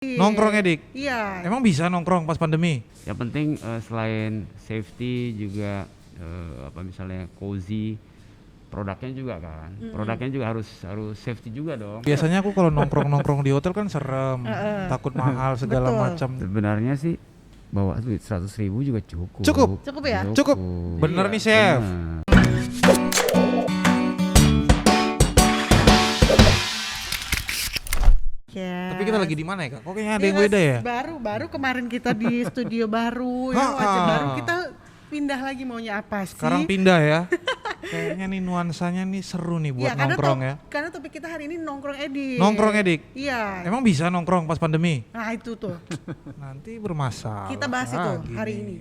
Nongkrongnya Dik? Iya. Emang bisa nongkrong pas pandemi? Yang penting selain safety juga misalnya cozy, produknya juga kan. Produknya juga harus safety juga dong. Biasanya aku kalau nongkrong di hotel kan serem, takut mahal segala Betul. macam. Sebenarnya sih bawa duit 100.000 juga cukup. Cukup ya? Cukup. Bener nih chef. Bener. Yes. Tapi kita lagi di mana ya Kak? Kok kayaknya ada yang Iya, beda ya? Baru kemarin kita di studio baru, ya wajah baru kita pindah lagi maunya apa sih? Sekarang pindah ya. Kayaknya nih nuansanya nih seru nih buat nongkrong ya. Karena topik kita hari ini nongkrong Edik. Nongkrong Dik? Iya. Emang bisa nongkrong pas pandemi? Nah itu tuh, Nanti bermasalah. kita bahas itu lagi hari nih. ini.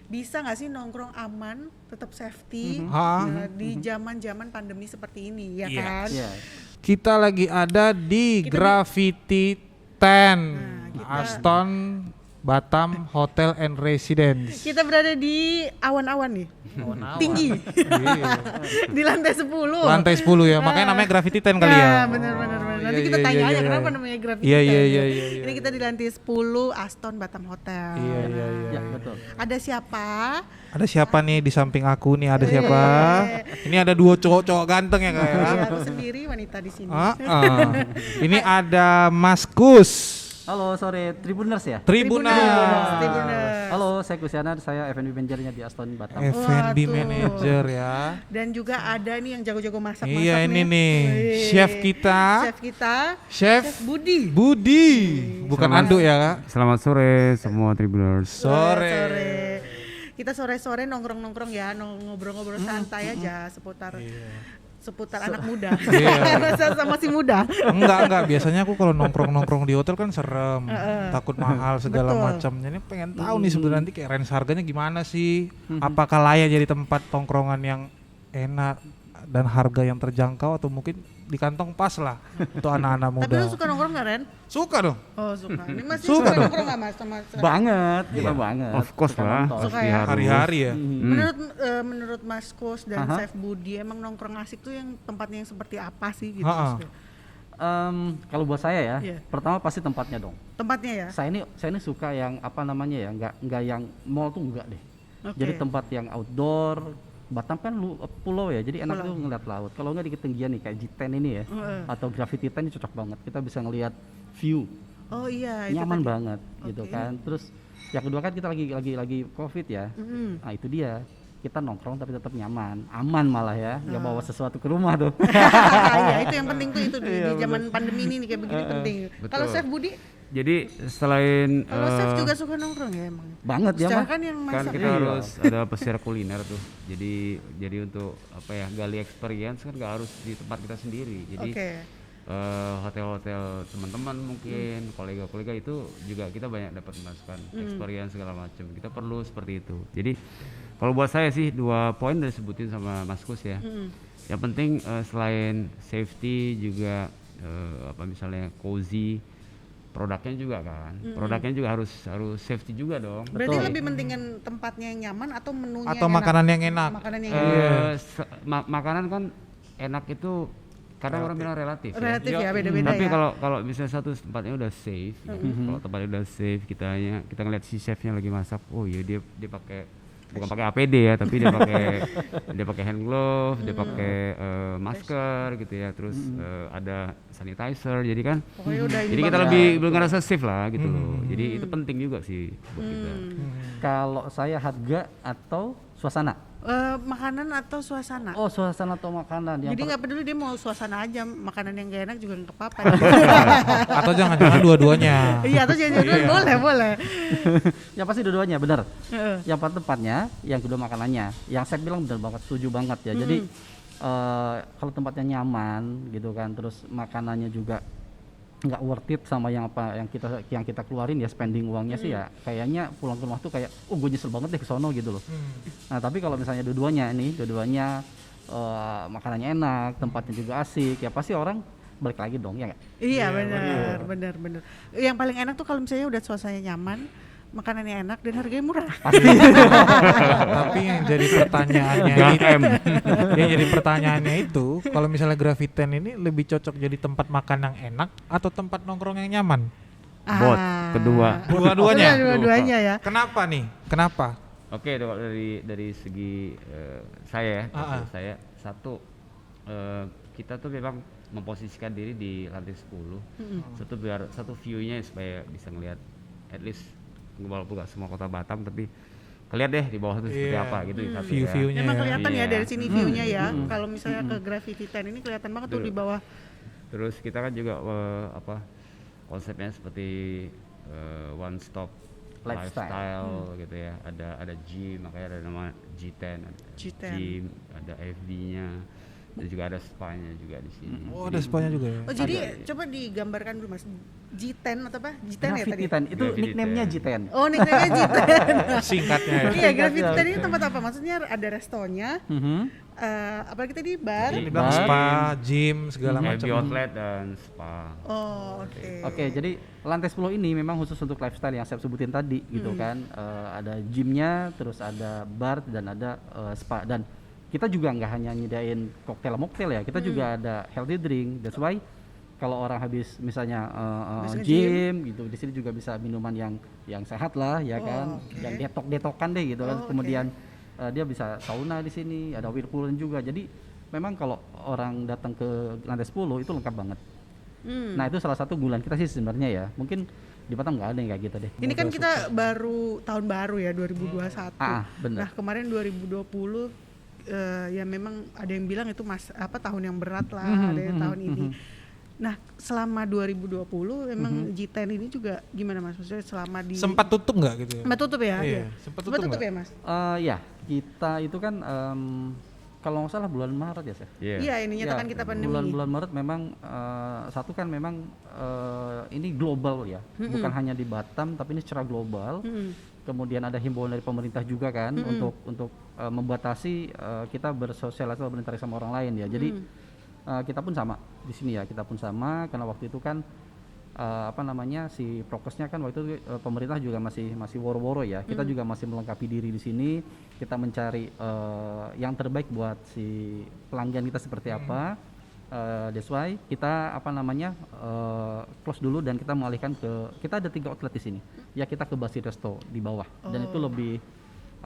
Bisa nggak sih nongkrong aman, tetap safety di zaman pandemi seperti ini, ya Iya. kan? Iya. Kita lagi ada di Gravity 10 Aston Batam Hotel and Residence. Kita berada di awan-awan nih, tinggi, Iya. di lantai 10. Lantai 10 ya, makanya namanya Gravity 10 kali ya. Benar. Nanti Iya, kita iya, tanya iya, aja iya. kenapa namanya Gravity Iya, 10 iya, ya. iya, iya, Ini iya. kita di lantai 10 Aston Batam Hotel. Iya, iya, Nah, Ya, betul. Ada siapa? Ada siapa nih di samping aku nih, ada siapa? Ini ada dua cowok-cowok ganteng ya Kak ya. Aku sendiri wanita di sini. Ini ada Mas Kus. Halo, sore Tribuners ya. Tribuners. Halo, saya Kusiana, saya F&B manajernya di Aston Batam. F&B Waduh. manager ya. Dan juga ada nih yang jago-jago masak-masak Iya ini nih, Wih. chef kita, Chef kita, Chef Budi. Budi. Bukan Selamat- Andu ya Kak? Selamat sore semua Tribuners. Sore. Kita sore-sore nongkrong-nongkrong ya, ngobrol-ngobrol santai aja seputar anak muda. Iya. Sama si muda. Enggak, biasanya aku kalau nongkrong di hotel kan serem, takut mahal segala Betul. macam. Jadi pengen tahu nih sebenarnya nanti kayak range harganya gimana sih? Apakah layak jadi tempat tongkrongan yang enak dan harga yang terjangkau atau mungkin di kantong pas lah untuk anak-anak muda. Tapi lu suka nongkrong nggak, Ren? Suka dong. Oh suka. Ini masih Suka suka dong. nongkrong nggak mas? Sama Banget, kita banget. Of course Suka lah. nonton. Suka Pasti ya? harus. Hari-hari ya. menurut Mas Kus dan Aha. Chef Budi emang nongkrong asik tuh yang tempatnya yang seperti apa sih gitu? Ha-ha. maksudnya? Kalau buat saya ya, Iya. pertama pasti tempatnya dong. Tempatnya ya? Saya ini suka yang apa namanya ya, nggak yang mall tuh enggak deh. Oke. Jadi tempat yang outdoor. Batam kan pulau ya, jadi enak Pulau. tuh ngeliat laut. Kalau nggak di ketinggian nih kayak G10 ini ya, atau Gravity 10 ini cocok banget. Kita bisa ngelihat view, Oh iya itu nyaman tadi. banget gitu Oke. kan. Terus yang kedua kan kita lagi COVID ya. Mm-mm. Nah itu dia, kita nongkrong tapi tetap nyaman, aman malah ya, nggak bawa sesuatu ke rumah tuh. Iya itu yang penting tuh itu di zaman pandemi ini nih kayak begini penting. Betul. Kalau Chef Budi, Jadi selain kalau Chef juga suka nongkrong ya emang. Banget ya Secara mah. kan yang kan masak. kita harus ada pesiar kuliner tuh. Jadi untuk apa ya, gali experience kan nggak harus di tempat kita sendiri. Jadi Oke. hotel-hotel teman-teman mungkin kolega-kolega itu juga kita banyak dapat masukan experience segala macam. Kita perlu seperti itu. Jadi kalau buat saya sih 2 poin udah disebutin sama Mas Kus ya. Yang penting selain safety juga misalnya cozy, produknya juga kan. Produknya juga harus safety juga dong. Berarti Betul. lebih pentingin tempatnya yang nyaman atau menunya Atau yang makanan yang enak. Makanan yang Makanan kan enak itu kadang orang bilang relatif ya. relatif ya beda-beda Tapi ya. kalau misalnya satu tempatnya udah safe, kalau tempatnya udah safe, kita ngeliat si chefnya lagi masak, oh iya dia pakai bukan pakai APD ya, tapi dia pakai hand glove, dia pakai masker gitu ya, terus ada sanitizer, jadi kan, Pokoknya udah ini jadi kita banget. lebih ngerasa safe lah gitu loh. Jadi itu penting juga sih buat kita. Kalau saya harga atau suasana. Makanan atau suasana? Oh suasana atau makanan. Yang Jadi nggak peduli dia mau suasana aja, makanan yang gak enak juga nggak apa-apa. Atau jangan-jangan dua-duanya. Iya atau jangan-jangan boleh. Ya pasti dua-duanya benar. Heeh. Yang pertama tempatnya, yang kedua makanannya. Yang saya bilang benar banget, setuju banget ya. Jadi kalau tempatnya nyaman gitu kan, terus makanannya juga nggak worth it sama yang kita keluarin ya, spending uangnya sih ya kayaknya pulang ke rumah tuh kayak gue nyesel banget deh ke sono gitu loh. Nah tapi kalau misalnya dua-duanya makanannya enak, tempatnya juga asik, ya pasti orang balik lagi dong ya nggak? Iya benar. Yang paling enak tuh kalau misalnya udah suasananya nyaman, makanannya enak dan harganya murah. Tapi yang jadi pertanyaannya yang jadi pertanyaannya itu kalau misalnya Graviten ini lebih cocok jadi tempat makan yang enak atau tempat nongkrong yang nyaman? bot kedua. Dua-duanya. Dua-duanya ya. Kenapa nih? Kenapa? Oke, dari segi saya ya, saya satu kita tuh memang memposisikan diri di lantai 10. Satu biar satu view-nya supaya bisa ngelihat at least walaupun gak semua kota Batam tapi kelihatan deh di bawah itu seperti apa gitu satu ya. View-nya Memang ya. kelihatan ya Iya. dari sini view-nya ya. Kalau misalnya ke Gravity 10 ini kelihatan banget tuh di bawah. Terus kita kan juga konsepnya seperti one stop lifestyle gitu ya. Ada gym, makanya ada nama G10, G10. gym, ada FB-nya, dan juga ada spa-nya juga di sini. Oh, ada spanya juga ya. Oh jadi coba digambarkan dulu Mas. G10 atau apa? G10 ya tadi? Gravity 10 itu Gravity nickname-nya 10. G10. Oh nickname-nya G10. Singkatnya ya. Iya Gravity 10 ini tempat apa? Maksudnya ada restonya, apalagi tadi bar. Ini bilang spa, gym, segala FB macam. outlet dan spa. Oh oke. Oke, jadi lantai 10 ini memang khusus untuk lifestyle yang saya sebutin tadi gitu kan. Ada gymnya, terus ada bar dan ada spa, dan kita juga nggak hanya nyediain koktail moktail ya, kita juga ada healthy drink. That's why kalau orang habis misalnya Habis gym gitu, di sini juga bisa minuman yang sehat lah ya kan, oke. yang detok-detokan deh gitu kan. Oh, Kemudian dia bisa sauna di sini, ada whirlpool juga. Jadi memang kalau orang datang ke lantai 10 itu lengkap banget. Nah itu salah satu unggulan kita sih sebenarnya ya. Mungkin di Batam nggak ada yang kayak gitu deh. Ini kan kita baru tahun baru ya 2021. Bener. Nah kemarin 2020 ya memang ada yang bilang itu tahun yang berat lah, ada yang tahun ini. Nah selama 2020 memang G10 ini juga gimana Mas? Maksudnya selama di Sempat tutup nggak gitu ya? Sempat tutup ya? Iya, sempat tutup tutup nggak? ya Mas? Ya kita itu kan kalau nggak salah bulan Maret ya Chef? Iya ini nyatakan Ya, kita pandemi. Bulan Maret memang satu kan memang ini global ya, bukan hanya di Batam tapi ini secara global. Kemudian ada himbauan dari pemerintah juga kan untuk membatasi kita bersosialisasi atau berinteraksi sama orang lain ya. Jadi kita pun sama di sini ya, kita pun sama karena waktu itu kan si prokesnya kan waktu itu pemerintah juga masih woro-woro ya. Kita juga masih melengkapi diri di sini. Kita mencari yang terbaik buat si pelanggan kita seperti apa. That's why kita close dulu dan kita mengalihkan kita ada 3 outlet di sini. Ya kita ke Basi Resto di bawah dan itu lebih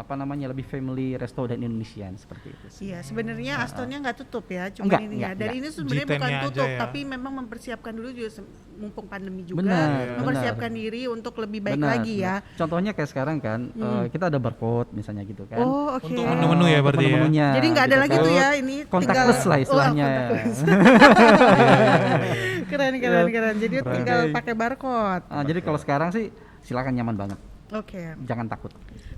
lebih family resto dan Indonesian seperti itu sih. Iya, sebenarnya Astonnya nggak tutup ya, cuma Enggak, ini ya. Dan enggak. ini sebenarnya G10-nya bukan aja tutup, ya. tapi memang mempersiapkan dulu juga mumpung pandemi juga, Benar, mempersiapkan diri untuk lebih baik Benar, lagi ya. benar. Contohnya kayak sekarang kan kita ada barcode misalnya gitu kan. Oh, oke. Untuk menu-menu ya berarti ya. Menu-menunya Jadi nggak ada gitu lagi kan. tuh ya, ini Contactless lah istilahnya. contactless. keren. Jadi tinggal pakai barcode. Jadi kalau sekarang sih silakan, nyaman banget. Oke. Jangan takut.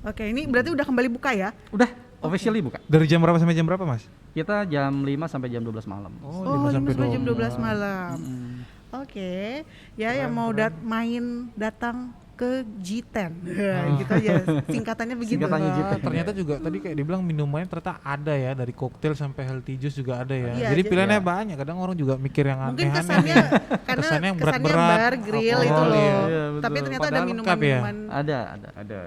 Oke, ini berarti udah kembali buka ya? Udah officially buka. Dari jam berapa sampai jam berapa, Mas? Kita jam 5 sampai jam 12 malam. Oh, 5 sampai jam 12 malam. Oke. Ya, yang mau datang ke G10. Gitu aja. Singkatannya begitu. Singkatannya G10. Ternyata juga tadi kayak dibilang minumannya ternyata ada ya, dari koktail sampai healthy juice juga ada ya. Iya, jadi jadi pilihannya banyak. Kadang orang juga mikir yang Mungkin aneh-aneh. kesannya karena Kesannya yang kesannya berat-berat, bar, grill alkohol, itu loh. iya. Iya, betul. Tapi ternyata ada Padahal lengkap ya? minuman-minuman. Ada. Ada.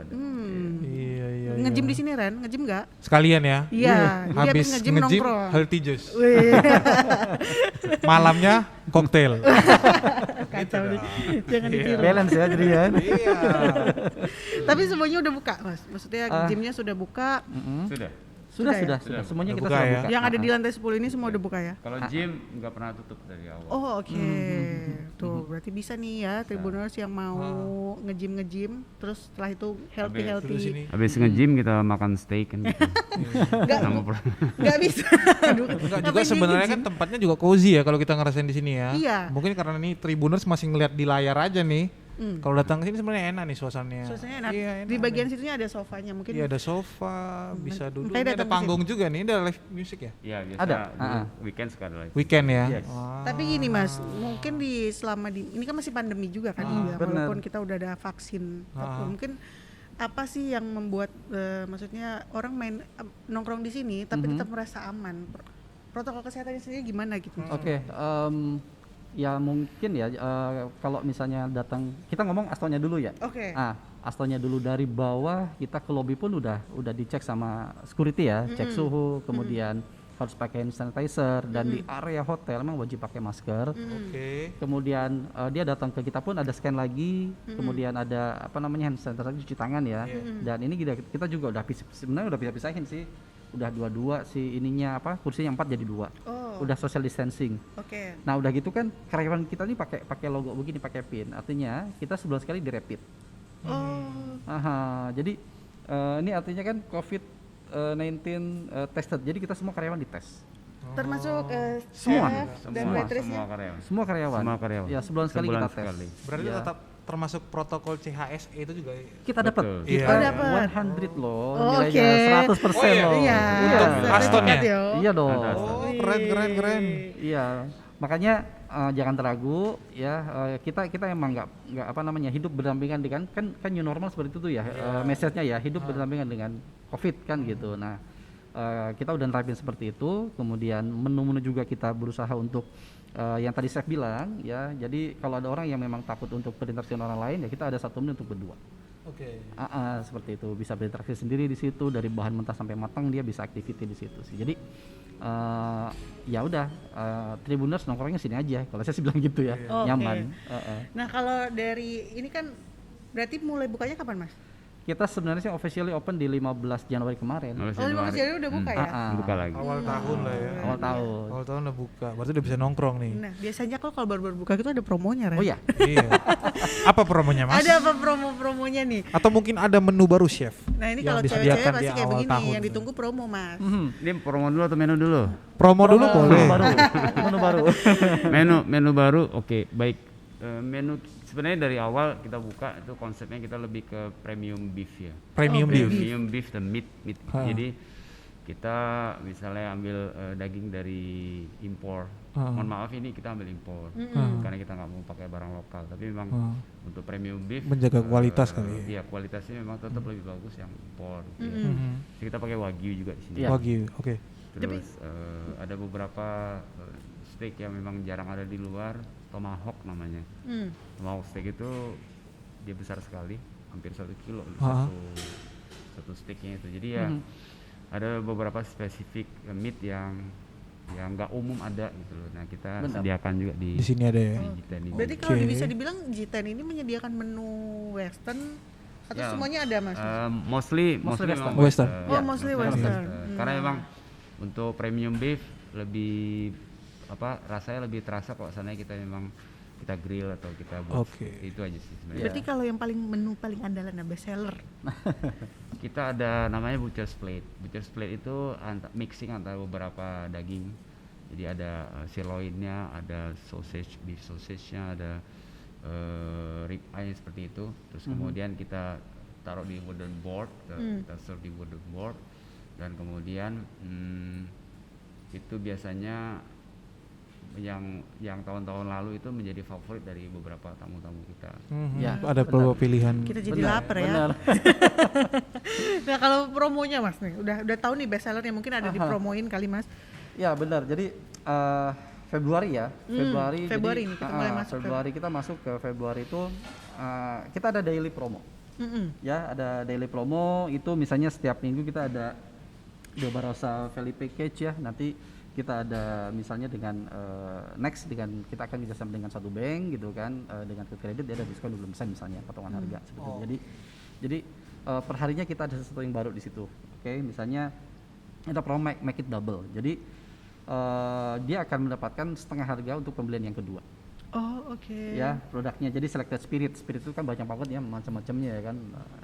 Iya. Nge-gym di sini Ren, nge-gym nggak? Sekalian ya. Iya, dia Habis nge-gym nge-gym nongkrong. healthy juice. Wih, Malamnya koktail. kacau nih. Jangan ditiru. Balance ya jadi ya. Iya. Tapi semuanya udah buka, Mas. Maksudnya gymnya sudah buka. Sudah. Sudah ya? Sudah. Semuanya Udah kita buka sudah ya? buka. Yang ada di lantai 10 ini semua udah buka ya? Kalau gym nggak pernah tutup dari awal. Oh, oke. Tuh, berarti bisa nih ya Tribuners yang mau nge-gym terus setelah itu Terus healthy. ini Habis nge-gym kita makan steak kan gitu. Nggak bisa. Aduh, enggak juga ngapain dia sebenarnya nge-gym? kan tempatnya juga cozy ya kalau kita ngerasain di sini ya. Iya. Mungkin karena nih Tribuners masih ngeliat di layar aja nih. Kalau datang ke sini sebenarnya enak nih suasananya. Suasananya enak. Iya, Di bagian situnya ada sofanya mungkin. Iya ada sofa, bisa duduk. Makanya Ini datang ada ke panggung juga nih, ini ada live music ya. Iya biasa. Ada. Dulu weekend suka ada live. Weekend ya. Yes. Wah. Tapi gini Mas, mungkin selama ini kan masih pandemi juga kan ya, benar. walaupun kita udah ada vaksin. Mungkin apa sih yang membuat maksudnya orang nongkrong di sini tapi tetap merasa aman? Protokol kesehatannya sendiri gimana gitu? Oke, ya mungkin ya kalau misalnya datang, kita ngomong Astonnya dulu ya. Oke. Astonnya dulu dari bawah kita ke lobby pun udah dicek sama security ya, cek suhu, kemudian harus pakai hand sanitizer, dan di area hotel memang wajib pakai masker. Oke. Kemudian dia datang ke kita pun ada scan lagi, kemudian ada apa namanya hand sanitizer, cuci tangan ya. Dan ini kita juga udah sebenarnya udah pisahin sih, udah dua si ininya apa, kursinya 4 jadi 2. Oh, Udah social distancing. oke. Nah udah gitu kan karyawan kita nih pakai logo begini, pakai pin, artinya kita sebulan sekali di rapid. Oh, Aha, jadi ini artinya kan COVID-19 tested, jadi kita semua karyawan dites. termasuk Semua. chef dan semua waitressnya. karyawan. Semua karyawan. Semua karyawan. Ya sebulan sekali kita tes. sekali. Berarti Ya. tetap termasuk protokol CHSE itu juga. Kita dapat. Betul. Iya. Oh, dapat. 100 loh, Oh, nilainya oke. 100% loh. Iya. Untuk Astonnya? sertifikat ya. Iya dong. Ada. Oh, keren. Iya. Makanya jangan ragu ya, kita emang nggak apa namanya, hidup berdampingan dengan kan new normal seperti itu tuh ya. Message-nya ya, hidup berdampingan dengan Covid kan gitu. Nah, kita udah nerapin seperti itu, kemudian menu-menu juga kita berusaha untuk yang tadi Chef bilang ya, jadi kalau ada orang yang memang takut untuk berinteraksi dengan orang lain ya, kita ada satu menu untuk berdua. Oke. Seperti itu, bisa berinteraksi sendiri di situ, dari bahan mentah sampai matang dia bisa activity di situ sih. Jadi ya udah, Tribuners nongkrongnya sini aja kalau saya sih bilang gitu ya. Oke. Nyaman. Nah, kalau dari ini kan berarti mulai bukanya kapan, Mas? Kita sebenarnya sih officially open di 15 Januari kemarin. Oh, 15 Januari udah buka ya? Buka lagi. Awal tahun lah ya. Awal tahun. Awal tahun udah buka. Berarti udah bisa nongkrong nih. Nah, biasanya kalau baru buka itu ada promonya, Ren. Oh ya, Iya. Apa promonya, Mas? Ada apa promonya nih? Atau mungkin ada menu baru, Chef? Nah, ini Yang kalau disediakan cewek-cewek di pasti kayak awal begini, tahun. yang ditunggu promo, Mas. Ini promo dulu atau menu dulu? Promo dulu boleh. menu baru. Menu baru. menu baru, oke, baik. Menu sebenarnya dari awal kita buka itu konsepnya kita lebih ke premium beef ya. Premium Oh, beef. Premium beef dan meat. Ha. Jadi kita misalnya ambil daging dari impor. Ha. Mohon maaf ini kita ambil impor karena kita nggak mau pakai barang lokal. Tapi memang Ha. untuk premium beef Menjaga kualitas kali ya. Iya, kualitasnya memang tetap lebih bagus yang impor. Gitu ya. Mhm. Jadi kita pakai wagyu juga di sini. Iya. Wagyu, oke. Terus ada beberapa steak yang memang jarang ada di luar, tomahawk namanya. Tomahawk steak itu dia besar sekali, hampir 1 kilo satu steaknya itu. Jadi ya ada beberapa spesifik meat yang nggak umum ada gitu loh. Nah kita Benar. sediakan juga Di sini ada ya. di Jitan ini. Berarti kalau Oke. bisa dibilang G10 ini menyediakan menu western atau Ya, semuanya ada, Mas? Mostly Mostly memang Western. Oh, mostly western. Karena memang untuk premium beef lebih rasanya lebih terasa kalau sana kita memang kita grill atau kita buat. Oke. Itu aja sih sebenarnya. Berarti kalau yang menu paling andalan, best seller. Kita ada namanya butcher's plate. Butcher's plate itu mixing antara beberapa daging. Jadi ada sirloinnya, ada beef sausage-nya, ada rib eye seperti itu. Terus kemudian kita taruh di wooden board, kita serve di wooden board, dan kemudian itu biasanya yang tahun-tahun lalu itu menjadi favorit dari beberapa tamu-tamu kita. Ya, Ada beberapa pilihan. Kita jadi Benar, lapar ya. benar. Nah, kalau promonya, Mas nih, udah tahu nih best sellernya, mungkin ada dipromoin kali, Mas. Ya benar. Jadi Februari ya. Februari. Februari jadi, ini kita mulai masuk Februari kita masuk ke Februari itu kita ada daily promo. Ya, ada daily promo itu misalnya setiap minggu kita ada Barbarossa Valley Package ya. Nanti kita ada misalnya dengan next dengan kita akan kerjasama dengan satu bank gitu kan, dengan kredit dia ada diskon 20% misalnya potongan harga seperti itu. Jadi perharinya kita ada sesuatu yang baru di situ. Oke, misalnya kita promo make it double. Jadi dia akan mendapatkan setengah harga untuk pembelian yang kedua. Oh, oke. Ya, produknya jadi selected spirit itu kan banyak banget ya macam-macamnya ya kan,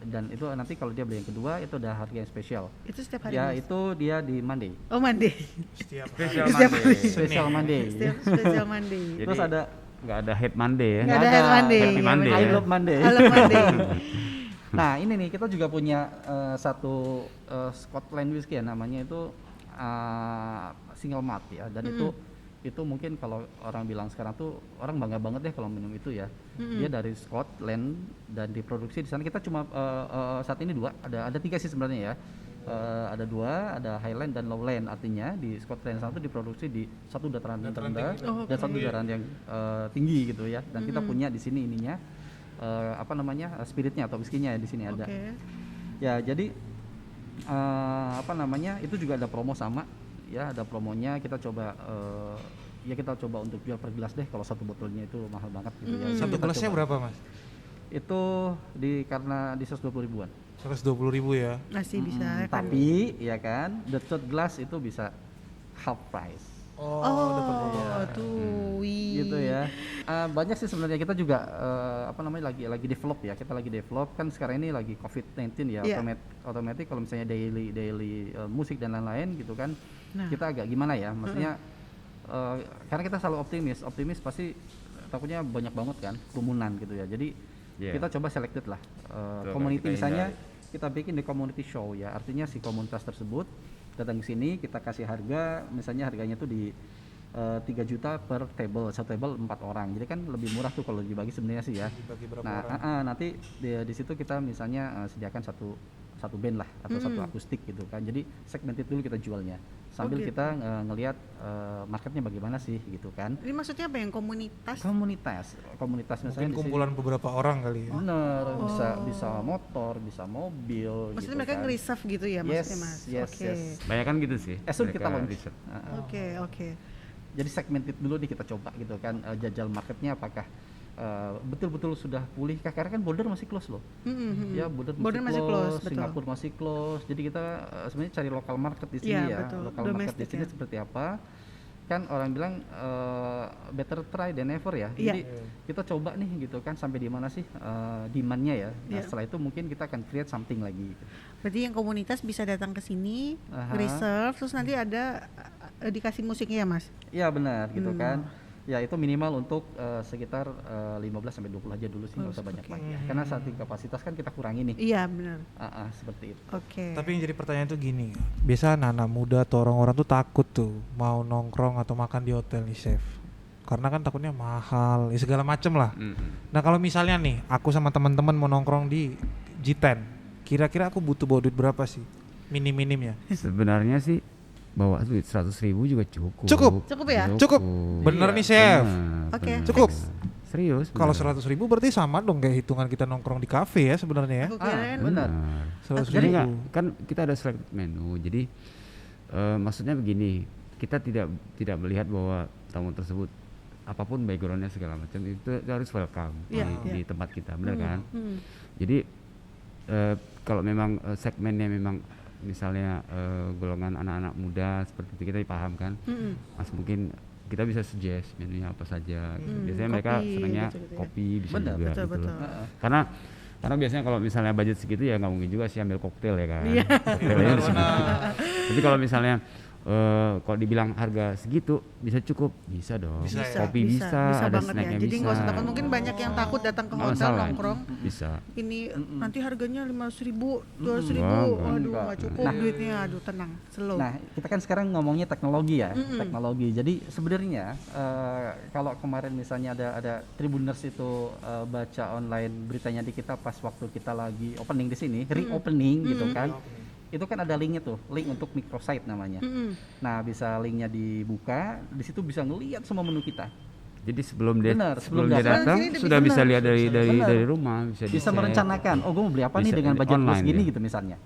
dan itu nanti kalau dia beli yang kedua itu ada harga yang spesial Itu setiap hari, ya. Mas? Itu dia di Monday, Oh, Monday. Setiap Special Setiap Monday. special Monday. Setiap special Monday. Jadi Terus ada nggak ada head Monday ya. Nggak ada Head Monday. Happy Iya, Monday benar. I ya. love Monday. I love Monday. Nah ini nih kita juga punya satu Scotland whisky ya, namanya itu single malt ya, dan itu mungkin kalau orang bilang sekarang tuh orang bangga banget deh kalau minum itu ya. Dia dari Scotland dan diproduksi di sana. Kita cuma saat ini ada 3 sih sebenarnya ya. Ada 2, ada Highland dan Lowland. Artinya di Scotland sana tuh diproduksi di satu dataran yang rendah dan satu dataran yang tinggi gitu ya. Dan kita punya di sini ininya spiritnya atau whiskinya di sini ada. Oke. Ya jadi itu juga ada promo sama ya, ada promonya. Kita coba ya kita coba untuk jual per gelas deh. Kalau satu botolnya itu mahal banget gitu ya. Satu Kita gelasnya coba. berapa Mas? Itu karena di 120 ribuan. 120.000 ya. Masih bisa ya kan. Tapi ya kan, the third glass itu bisa half price. Oh, tuh. Wih. Gitu ya. Banyak sih sebenarnya, kita juga lagi develop ya. Kita lagi develop kan sekarang ini lagi COVID-19 ya. Iya. Otomatis kalau misalnya daily musik dan lain-lain gitu kan. Nah. Kita agak gimana ya? Maksudnya karena kita selalu optimis pasti takutnya banyak banget kan kerumunan gitu ya. Jadi Iya. kita coba selected lah. Betul, Community kita misalnya hindari. kita bikin di community show ya. Artinya si komunitas tersebut datang ke sini, kita kasih harga, misalnya harganya tuh di 3 juta per table, satu table 4 orang. Jadi kan lebih murah tuh kalau dibagi sebenarnya sih ya. Dibagi berapa Nah, orang? nanti di situ kita misalnya sediakan satu band lah atau satu akustik gitu kan. Jadi segmented dulu kita jualnya. Sambil gitu. kita ngelihat marketnya bagaimana sih gitu kan. Ini maksudnya apa yang komunitas? Komunitas misalnya Mungkin di sini. kumpulan beberapa orang kali ya. Bener, bisa motor, bisa mobil. Maksudnya gitu mereka kan. nge-reserve gitu ya maksudnya Mas? Yes, Oke. yes. Banyak kan gitu sih. Soon mereka kita launch. riset. Oke. Jadi segmented dulu nih kita coba gitu kan, jajal marketnya apakah betul-betul sudah pulih kah? Karena kan border masih close loh. Ya border Masih close, betul. Singapura masih close. Jadi kita sebenarnya cari lokal market di sini Iya, ya. betul. Lokal market di Domestik sini ya. seperti apa? Kan orang bilang better try than never ya. Iya. Jadi kita coba nih gitu kan sampai di mana sih demand-nya ya. Nah, Iya. setelah itu mungkin kita akan create something lagi. Berarti yang komunitas bisa datang ke sini, Aha. reserve, terus nanti ada dikasih musiknya ya Mas? Iya benar gitu kan. Ya itu minimal untuk sekitar 15 sampai 20 aja dulu sih, nggak usah banyak-banyak. Karena saat kapasitas kan kita kurangi nih. Iya benar. Seperti itu. Oke. Tapi yang jadi pertanyaan tuh gini, biasa anak-anak muda atau orang-orang tuh takut tuh mau nongkrong atau makan di hotel nih chef. Karena kan takutnya mahal, ya segala macem lah. Nah kalau misalnya nih, aku sama teman-teman mau nongkrong di G10, kira-kira aku butuh bawa duit berapa sih? Minim-minimnya. Sebenarnya sih bawa duit 100.000 juga cukup. Cukup ya? Cukup. Bener nih chef. Oke. bener. Cukup. Serius. Kalau bener. 100.000 berarti sama dong kayak hitungan kita nongkrong di kafe ya sebenarnya ya. Aku kirain Benar. 100.000. Jadi nggak, kan kita ada select menu. Jadi maksudnya begini, kita tidak melihat bahwa tamu tersebut apapun backgroundnya segala macam itu harus welcome Iya, di tempat kita, benar kan? Hmm. Jadi kalau memang segmennya memang misalnya golongan anak-anak muda seperti itu kita paham kan, Mas mungkin kita bisa suggest menunya apa saja. Biasanya mereka kopi, senangnya gitu-gitu ya. kopi bisa Benar, juga betul, gitu loh. betul. Karena biasanya kalau misalnya budget segitu ya nggak mungkin juga sih ambil koktail ya kan. Iya. Koktailnya segitu. Tapi kalau misalnya kalau dibilang harga segitu bisa cukup, bisa dong. Bisa ya? Kopi bisa, ada banget snacknya ya. Jadi bisa. nggak usah takut. Mungkin banyak yang takut datang ke Nggak hotel masalah. nongkrong. Bisa. Ini nanti harganya 500.000, 200.000. Enggak, Aduh enggak. nggak cukup duitnya. Aduh tenang, slow. Nah, kita kan sekarang ngomongnya teknologi ya, teknologi. Jadi sebenarnya kalau kemarin misalnya ada Tribuners itu baca online beritanya di kita pas waktu kita lagi opening di sini, reopening gitu kan. Itu kan ada linknya tuh, link untuk microsite namanya. Nah, bisa linknya dibuka, di situ bisa ngelihat semua menu kita. Jadi sebelum dia Benar, sebelum sebelum dia datang, datang sini sudah bisa benar. lihat dari Benar. rumah, bisa Bisa dicek, merencanakan, oh gue mau beli apa nih Bisa dengan di budget gue online segini ya. gitu misalnya.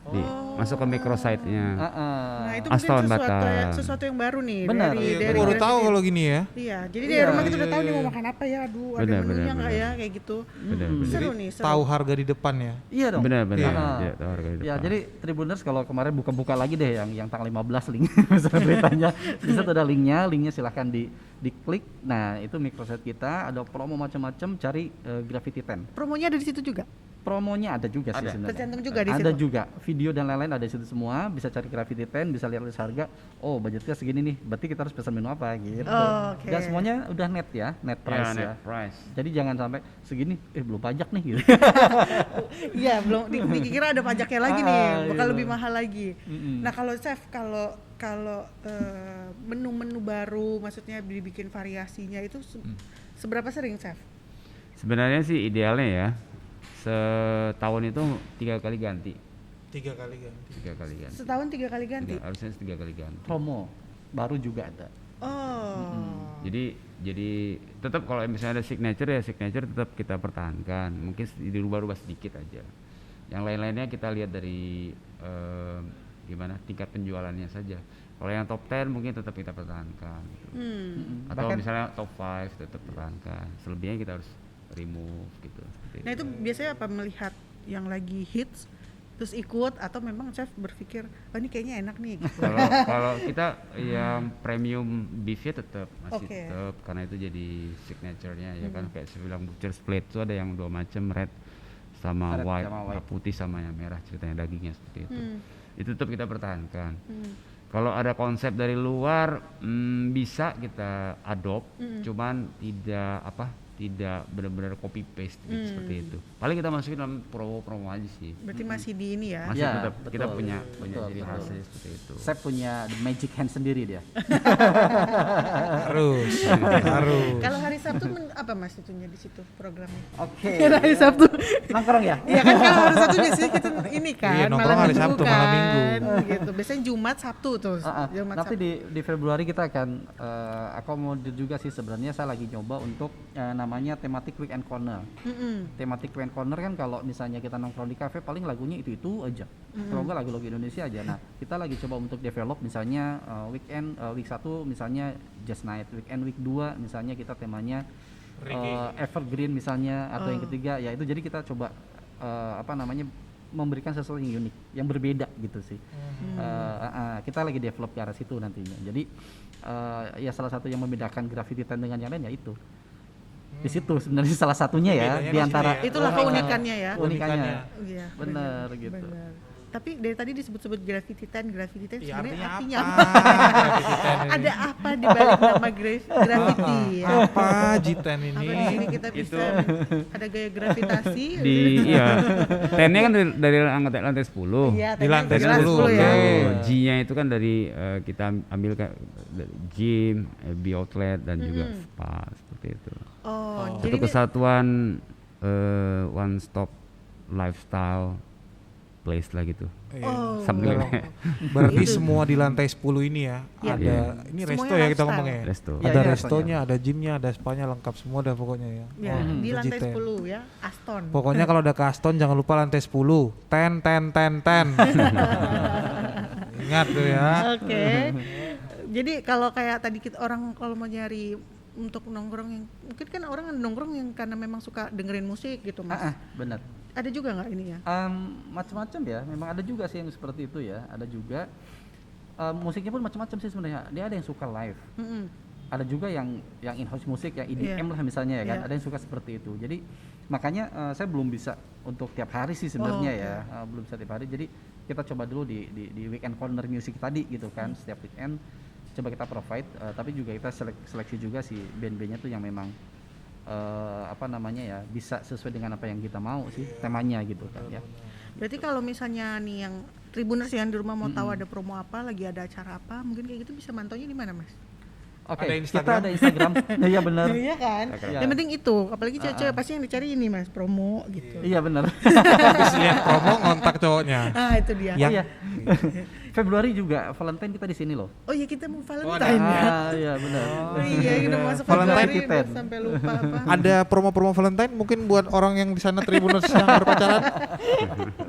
masuk ke microsite-nya. Nah itu Aston mungkin Batam. sesuatu yang baru nih. Benar. Dari, Iya, dari baru dari- tahu kalau gini ya. Iya, jadi dari rumah kita udah tahu nih iya. mau makan apa ya. Aduh, ada Benar, menunya benar, nggak benar. ya kayak gitu. Benar, benar. Seru nih, seru. Tahu harga di depan ya. Iya dong. Benar-benar. Iya. Ya, tahu harga di Ya, depan. jadi Tribuners kalau kemarin buka-buka lagi deh yang tanggal 15 link misalnya beritanya. Bisa tuh ada linknya silahkan diklik. Nah, itu microsite kita, ada promo macam-macam, cari Gravity 10. Promonya ada di situ juga. Promonya ada juga sih sebenarnya. Tercantum juga di Ada situ. juga, video dan lain-lain ada di situ semua, bisa cari Gravity 10, bisa lihat list harga. Oh, budgetnya segini nih, berarti kita harus pesan menu apa gitu. Oh, oke. Dan semuanya udah net ya, net price ya. net price. Jadi jangan sampai segini, belum pajak nih gitu. Iya, belum dikira ada pajaknya lagi nih, bakal iya. lebih mahal lagi. Nah, kalau chef kalau menu-menu baru maksudnya dibikin variasinya itu seberapa sering chef? Sebenarnya sih idealnya ya setahun itu 3 kali ganti. 3 kali ganti. 3 kali ganti. Setahun 3 kali ganti. Harusnya 3 kali ganti. Promo baru juga ada. Oh. Jadi tetap kalau misalnya ada signature ya signature tetap kita pertahankan. Mungkin dirubah-rubah sedikit aja. Yang lain-lainnya kita lihat dari gimana tingkat penjualannya saja. Kalau yang top 10 mungkin tetap kita pertahankan gitu. Atau Bahkan- misalnya top 5 tetap pertahankan. Selebihnya kita harus remove gitu. Seperti Nah itu biasanya apa, melihat yang lagi hits terus ikut, atau memang chef berpikir oh ini kayaknya enak nih gitu. Kalau kita yang premium beefnya tetap masih Oke. tetap, karena itu jadi signaturenya ya kan. Kayak saya bilang butcher's plate itu ada yang 2 macam, red sama Red white, sama white. putih sama yang merah, ceritanya dagingnya seperti itu. Itu tetap kita pertahankan. Hmm. Kalau ada konsep dari luar bisa kita adopt, cuman tidak benar-benar copy paste gitu, seperti itu. Paling kita masukin dalam promo aja sih. Berarti masih di ini ya. Masih Ya, tetap kita betul. punya Betul, ciri betul. khasnya seperti itu. Saya punya the magic hand sendiri dia. Harus. Kalau hari Sabtu apa mas itunya di situ programnya? Oke. Hari Sabtu. Nongkrong ya? Iya kan kalau hari Sabtu biasanya kita ini kan Iya, nongkrong hari Sabtu, malam Minggu. gitu. Biasanya Jumat Sabtu tuh. Jumat Nanti Sabtu. di Februari kita akan akomodir juga sih, sebenarnya saya lagi nyoba untuk namanya thematic weekend corner. Thematic weekend corner kan kalau misalnya kita nongkrong di cafe paling lagunya itu aja. Kalau enggak lagu-lagu Indonesia aja. Nah, kita lagi coba untuk develop misalnya weekend week 1 misalnya Jazz Night, weekend week 2 misalnya kita temanya Evergreen misalnya, atau yang ketiga ya itu, jadi kita coba memberikan sesuatu yang unik, yang berbeda gitu sih. Kita lagi develop ke arah situ nantinya. Jadi ya salah satu yang membedakan Graffiti Tent dengan yang lain ya itu. Di situ sebenarnya salah satunya ya, Bedanya di di antara sini ya. Itulah keunikannya ya. keunikannya. Iya, Bener gitu. bener. Tapi dari tadi disebut-sebut graffiti tent Ya, sebenarnya artinya artinya apa? Graffiti tent ini? ada apa di balik nama graffiti ya? Apa G10 ini? Apa di sini kita bisa ada gaya gravitasi? Iya. Tennya kan dari lantai 10. Iya, Di lantai jelas 10, ya. oke. G-nya itu kan dari kita ambil dari gym, outlet dan juga spa seperti itu. Oh, Itu jadi ini- kesatuan one stop lifestyle place lah gitu. Oh. Something like that. Berarti semua di lantai 10 ini ya, Iya. ada Iya. ini Semuanya resto ya kita lifestyle. ngomongnya ya. Resto. Iya, Ada iya, restonya, ada gymnya, ada spanya, lengkap semua dah pokoknya ya. Ya, Oh, di itu lantai G10. 10 ya, Aston. Pokoknya kalau udah ke Aston jangan lupa lantai 10. Ten. Ingat tuh ya. Oke. Jadi kalau kayak tadi kita orang kalau mau nyari untuk nongkrong yang mungkin kan orang nongkrong yang karena memang suka dengerin musik gitu mas. Benar. Ada juga nggak ini ya? Macam-macam ya, memang ada juga sih yang seperti itu ya, ada juga musiknya pun macam-macam sih sebenarnya. Dia ada yang suka live, ada juga yang in-house musik, yang EDM lah misalnya ya kan, ada yang suka seperti itu. Jadi makanya saya belum bisa untuk tiap hari sih sebenarnya ya, belum bisa tiap hari. Jadi kita coba dulu di weekend corner music tadi gitu kan, setiap weekend coba kita provide, tapi juga kita seleksi juga si band-bandnya tuh yang memang bisa sesuai dengan apa yang kita mau sih temanya gitu kan ya. Berarti kalau misalnya nih yang Tribuners yang di rumah mau tahu ada promo apa, lagi ada acara apa, mungkin kayak gitu bisa mantaunya di mana mas? Oke, Ada kita Instagram? ada Instagram. Iya benar. Iya kan? Iya. Yang penting itu, apalagi cewek-cewek pasti yang dicari ini mas, promo gitu. Iya benar. Habis lihat promo ngontak cowoknya. Ah itu dia. Yang Iya. Februari juga Valentine kita di sini loh. Oh iya kita mau Valentine ya. Iya benar. Oh iya kita mau masuk Valentine Februari Valentine. udah sampai lupa apa. ada promo-promo Valentine mungkin buat orang yang di sana Tribuners yang berpacaran.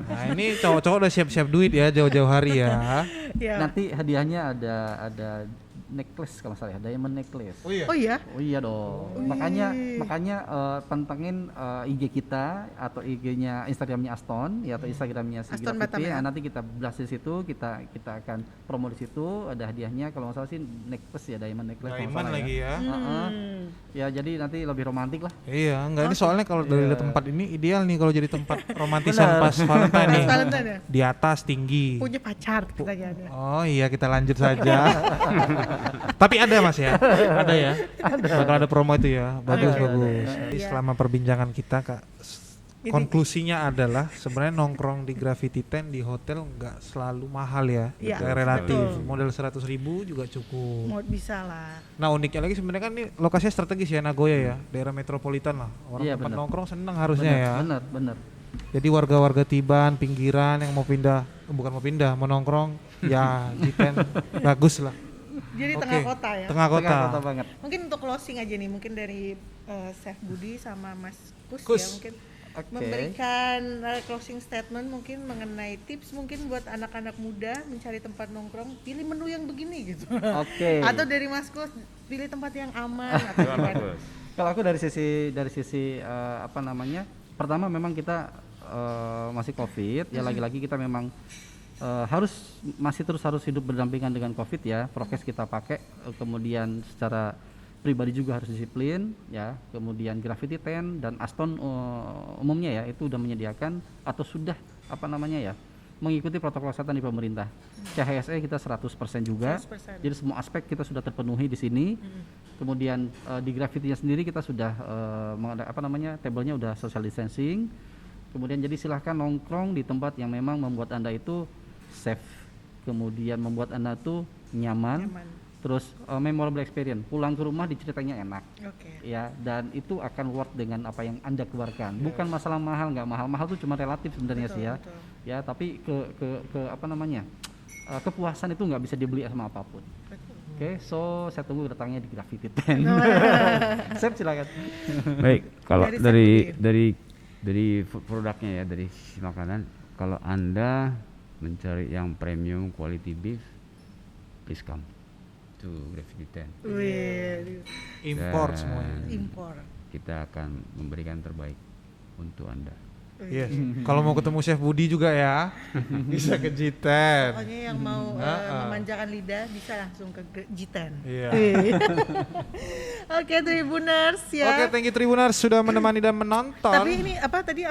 Nah, ini cowok-cowok udah siap-siap duit ya jauh-jauh hari ya. Ya. Nanti hadiahnya ada necklace kalau nggak salah ya, diamond necklace. Oh iya. Oh iya. Oh iya dong. Makanya pantengin IG kita atau IG-nya Instagramnya Aston ya, atau Instagramnya si Aston Graffiti. Batam ya? Nanti kita blast di situ, kita akan promo di situ, ada hadiahnya kalau nggak salah sih necklace ya, diamond necklace kalau nggak Diamond salah lagi ya. Ya jadi nanti lebih romantis lah. Iya, enggak ini soalnya kalau dari tempat ini ideal nih kalau jadi tempat romantisan pas Valentine nih. Pas Valentine ya? Di atas tinggi. Punya pacar pertanyaannya. Oh iya kita lanjut saja. Tapi ada mas ya, ada ya. Bakal ada promo itu ya, bagus. Jadi Iya. selama perbincangan kita kak, Ini- konklusinya adalah sebenarnya nongkrong di Graffiti Tent di hotel nggak selalu mahal ya, Iya, kayak relatif. betul. Modal 100.000 juga cukup. Mau bisa lah. Nah uniknya lagi sebenarnya kan ini lokasinya strategis ya Nagoya ya, daerah metropolitan lah. Orang Iya, tempat benar. nongkrong seneng harusnya ya. Benar. Jadi warga-warga Tiban, pinggiran yang mau pindah, bukan mau pindah, mau nongkrong, ya G10 bagus lah. Jadi Oke. tengah kota ya. Tengah kota. Tengah kota banget. Mungkin untuk closing aja nih, mungkin dari Chef Budi sama Mas Kus, Kus. ya mungkin. Oke. memberikan closing statement mungkin mengenai tips mungkin buat anak-anak muda mencari tempat nongkrong, pilih menu yang begini gitu. Oke. Atau dari Mas Kus pilih tempat yang aman atau gimana? Bagus. Kalau aku dari sisi apa namanya? Pertama memang kita masih COVID, ya lagi-lagi kita memang masih terus harus hidup berdampingan dengan COVID ya. Prokes kita pakai, kemudian secara pribadi juga harus disiplin ya. Kemudian Gravity Tent dan Aston umumnya ya itu udah menyediakan atau sudah apa namanya ya mengikuti protokol kesehatan di pemerintah. CHSE kita 100% juga. 100%. Jadi semua aspek kita sudah terpenuhi di sini. Kemudian di Gravity-nya sendiri kita sudah apa namanya tablenya udah social distancing. Kemudian jadi silahkan nongkrong di tempat yang memang membuat Anda itu safe. Kemudian membuat Anda tuh nyaman. Terus memorable experience, pulang ke rumah diceritanya enak, ya, dan itu akan worth dengan apa yang Anda keluarkan. Bukan masalah mahal, nggak mahal tuh cuma relatif sebenarnya sih ya, ya. Tapi ke apa namanya kepuasan itu nggak bisa dibeli sama apapun. Oke, so saya tunggu datangnya di Gravity Tent. Sep, silakan. Baik, kalau Dari dari produknya ya, dari sisi makanan, kalau Anda mencari yang premium quality beef, please come to Gravity Tent. Wih, Import Dan semuanya. impor. Kita akan memberikan terbaik untuk Anda. Yes. Kalau mau ketemu Chef Budi juga ya, bisa ke G10. Pokoknya yang mau memanjakan lidah bisa langsung ke G10. Iya. Oke, Tribuners ya. Oke, thank you Tribuners sudah menemani dan menonton. Tapi ini apa tadi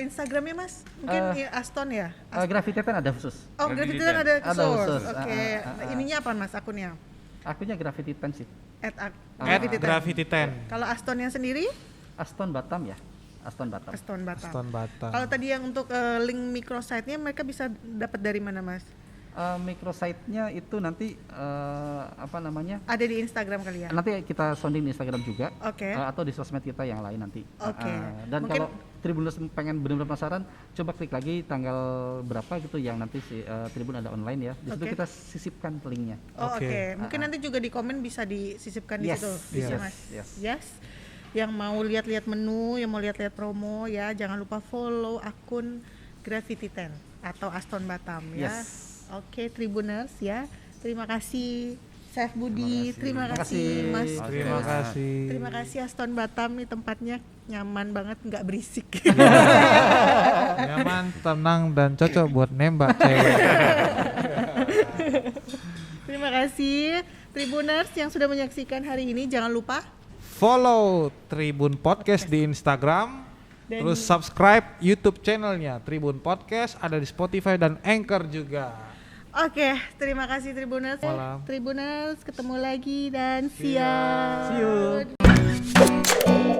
Instagramnya Mas? Mungkin Aston ya? Gravity Tent ada khusus. Oh, Gravity Tent ada Ada khusus. Oke. Ininya apa Mas akunnya? Akunnya Gravity Tent sih. At Gravity Tent. Gravity Tent. Kalau Astonnya sendiri? Aston Batam ya. Aston Batam. Aston Batam. Aston Batam. Kalau tadi yang untuk link microsite-nya mereka bisa dapat dari mana Mas? Microsite-nya itu nanti apa namanya? Ada di Instagram kali ya? Nanti kita sounding di Instagram juga. Oke. Atau di sosmed kita yang lain nanti. Oke. Dan Mungkin- kalau Tribuners pengen benar-benar penasaran, coba klik lagi tanggal berapa gitu yang nanti si Tribun ada online ya. Di situ Oke. kita sisipkan linknya. Oh, Oke. oke. Mungkin nanti juga di komen bisa disisipkan di Yes, situ, bisa yes, Mas. yes. Yes. Yang mau lihat-lihat menu, yang mau lihat-lihat promo ya, jangan lupa follow akun Gravity Tent atau Aston Batam ya. Yes. Oke, Tribuners ya. Terima kasih Chef Budi, terima Terima kasih kasih. Mas. Terima Kus. kasih. Terima kasih Aston Batam nih tempatnya nyaman banget, nggak berisik. Nyaman, tenang dan cocok buat nembak cewek. Terima kasih Tribuners yang sudah menyaksikan hari ini. Jangan lupa Follow Tribun Podcast di Instagram. Dan- Terus subscribe YouTube channelnya Tribun Podcast, ada di Spotify dan Anchor juga. Oke, terima kasih Tribuners. Malam. Tribuners, ketemu lagi dan see ya. ya. See you.